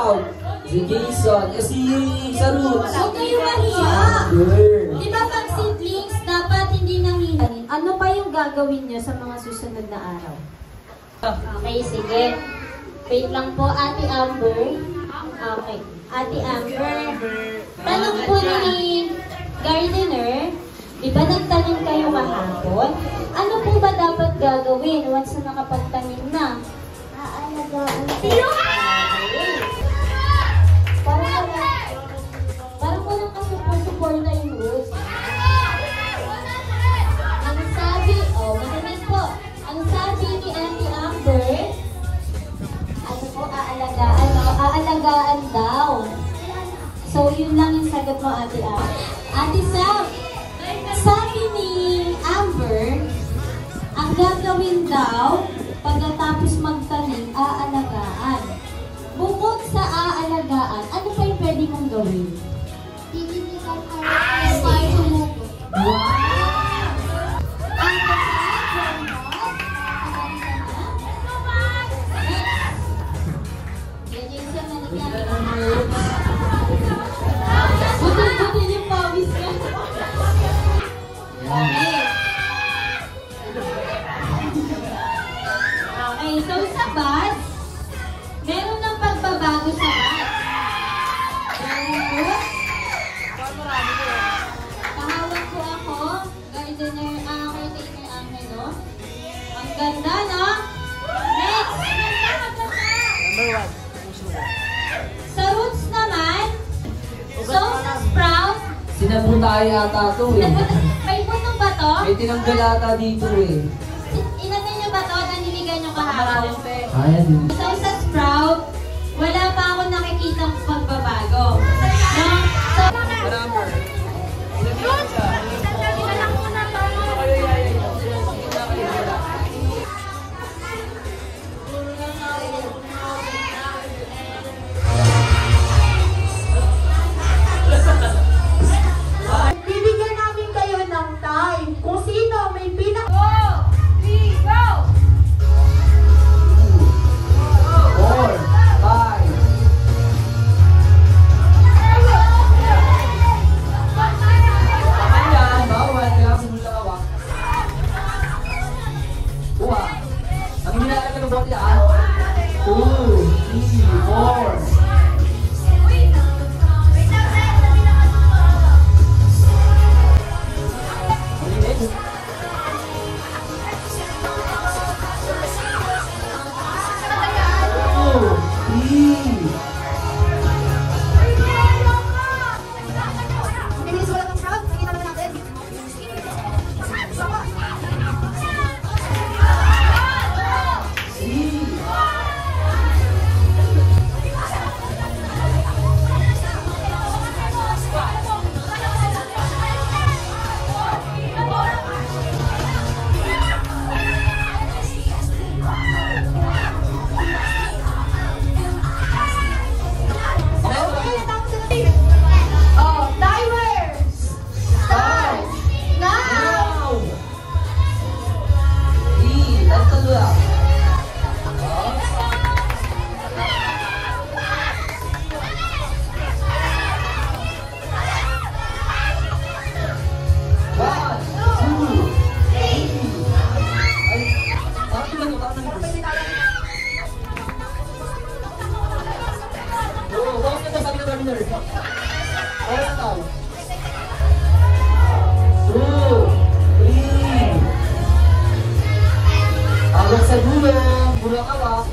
Sprout, si Jason, si Sarut. Huwag kayo mahiya. Di ba pag siblings, dapat hindi nangihanin? Ano pa yung gagawin nyo sa mga susunod na araw? Okay, sige. Wait lang po, Ate Amber. Okay, Ate Amber. Tanong po ni Gardener, di ba nagtanim kayo kahapon? Ano po ba dapat gagawin once na nakapagtanim na? Aalagaan po. Parang walang kasupport-suporta yung roots. Ang sabi, makinig po. Ang sabi ni Ate Amber, ano po, aalagaan daw. So, yun lang yung sagot mo, Ate Amber. Ate Sam, sabi ni Amber, ang gagawin daw, pagkatapos magtanim, aalagaan. Bukod sa aalagaan, ano pa yung pwede mong gawin? Tititigan ka rin para tumubo. Wow! Buti yung pawis ka. Okay. Okay, so sa bus, meron ng pagbabago sa bus. Pahawak po ako, gardener, caretaker Angelo. Ang ganda, no? Next! Number 1. Sa roots naman, so sa sprout, Sinabutay ata to eh. may butong ba to? May tinanggal ata dito eh. Inatay niyo ba to? Naniligan niyo kahapon? Kaya din. So sa sprout, wala pa ako nakikitang pagbabago. No? So, Number. Bibigyan namin kayo ng time. Kung sino may pinaka... 3, go! 4, 5. Ayan, bawal. Kailangan sumunod na kawak. Kuha. Ang hinalaga ng bote ah. 2, 3, 4. Sa dulo, bulang kawak.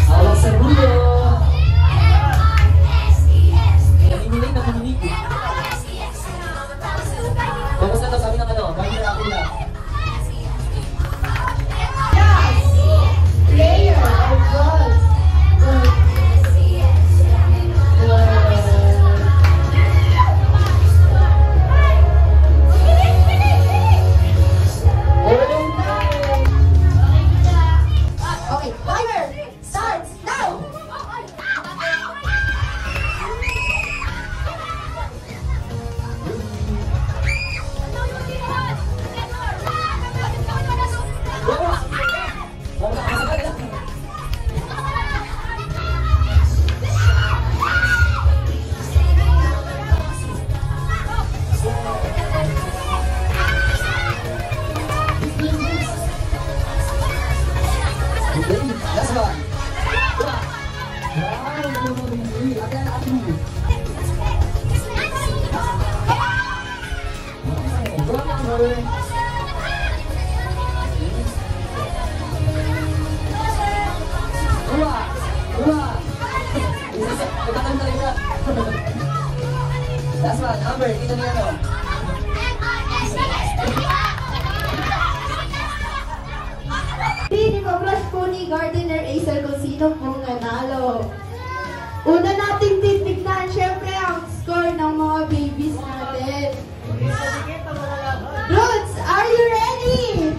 Hawak sa dulo. Naminilay na kuminig. Tapos na sabi ng ano, bakit na ako na. Dua. Itakan talaga. Last one, Amber, kita niya no. Pinipabrush po ni Gardener Acer kung sino pong nanalo. Una nating titignan, syempre, ang score ng mga babies natin. Roots, are you ready?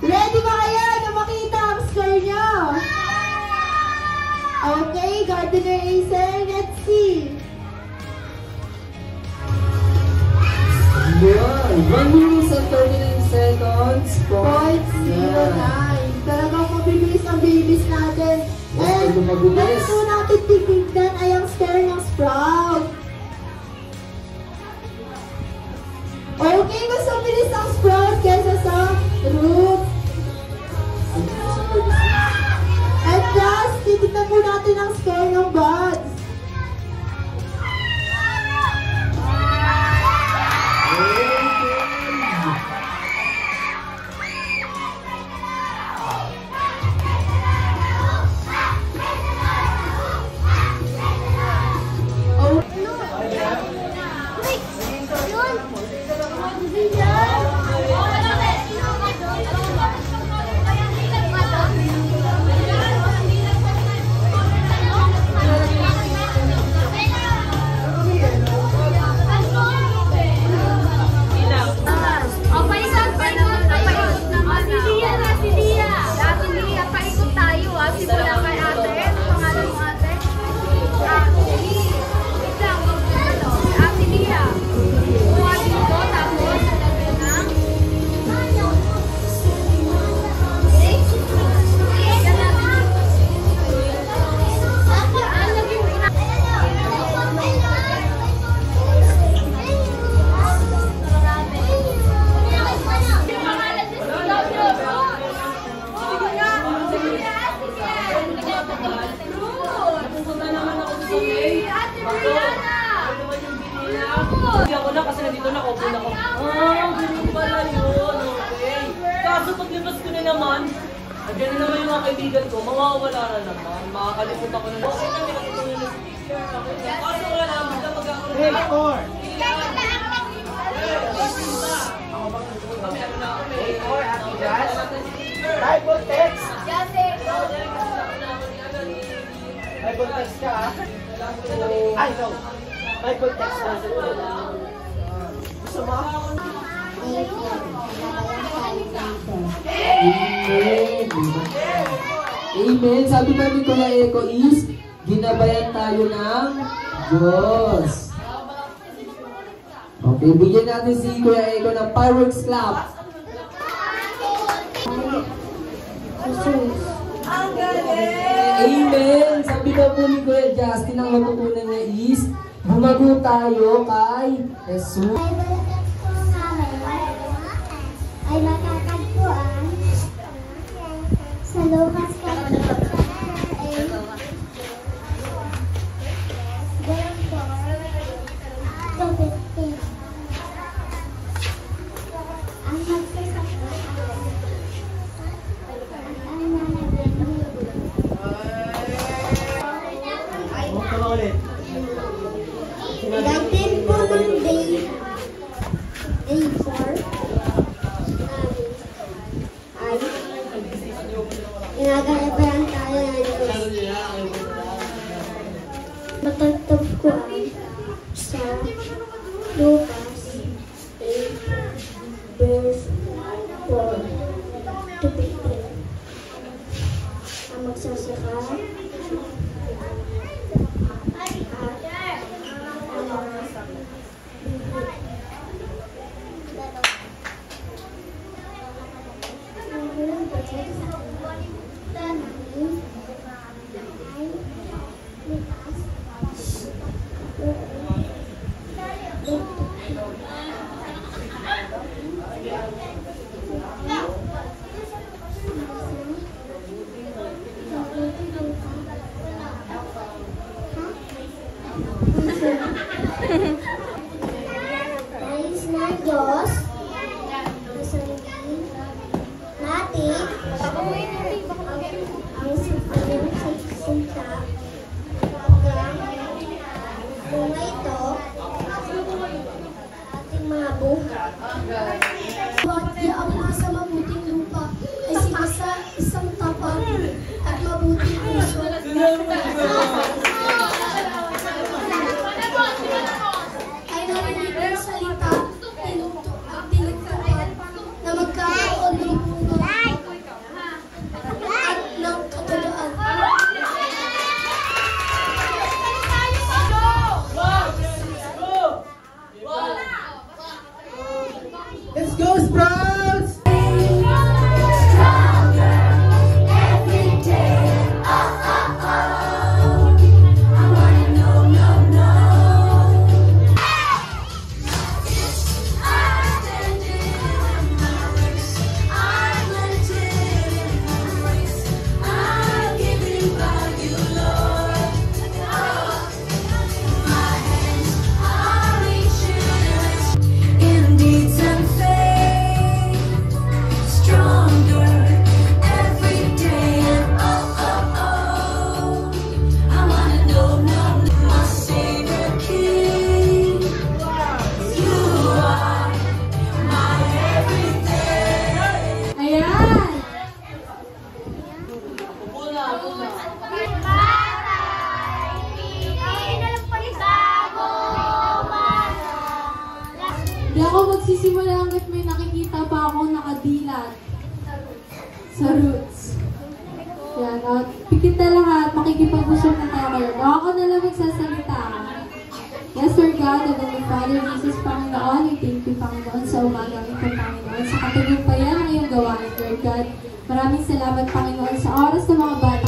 Ready ba kayo na makita ang score nyo? Okay, Gardener Acer, let's see. Yeah, 1 minute and 39 seconds. 0.09. Talagang mabibilis ang babies natin. And next po natin titignan ay ang score ng Sprout. Okay, mas mabilis ang Sprout kesa sa Root. At last, titignan po natin ang score ng Buds. Kasi nandito na, open ako. Ganun pala yun. Okay. Kaso paglabas ko na naman, nandiyan na naman yung mga kaibigan ko, mawawala na naman. Makakalimut ako na naman. Okay na, nakatulong na si teacher. Kaso wala, magka mag-ako na. Bible text. Bible text ka, ah. Ay, no. Bible text na. Gusto mo? Amen. Amen. Sabi pa ni Kuya Eko is, ginabayan tayo ng Diyos. Okay, bigyan natin si Kuya Eko ng fireworks clap. Amen. Sabi pa po ni Kuya Justin, ang matutunan niya is, bumago tayo kay Jesus. Ay matatagpuan sa Lucas ang magsasakot ay ulit. Datin po ng day 4 ay ginagalabayan tayo ng Diyos. Matatagpuan sa Lucas 8 verse 4 to 15. Ang magsasaka ko. At yaang nasa mabuting lupa ay si basta isang tapang at mabuting puso. Ay narinig ang salita, tinugtog at tinugtugan na magkakaroon ng bunga at ng katagaan. Let's go, Sprouts! Di ako magsisimula hanggat may nakikita pa ako nakadilat sa roots. Yan, at pikit na lahat, makikipag-usap na tayo kayo. Ako na lang magsasalita. Yes, Lord God, and the Father, Jesus, Panginoon, we thank you, Panginoon, sa umagang ito, Panginoon, sa katugumpayan ng iyong gawain, Lord God. Maraming salamat, Panginoon, sa oras ng mga bata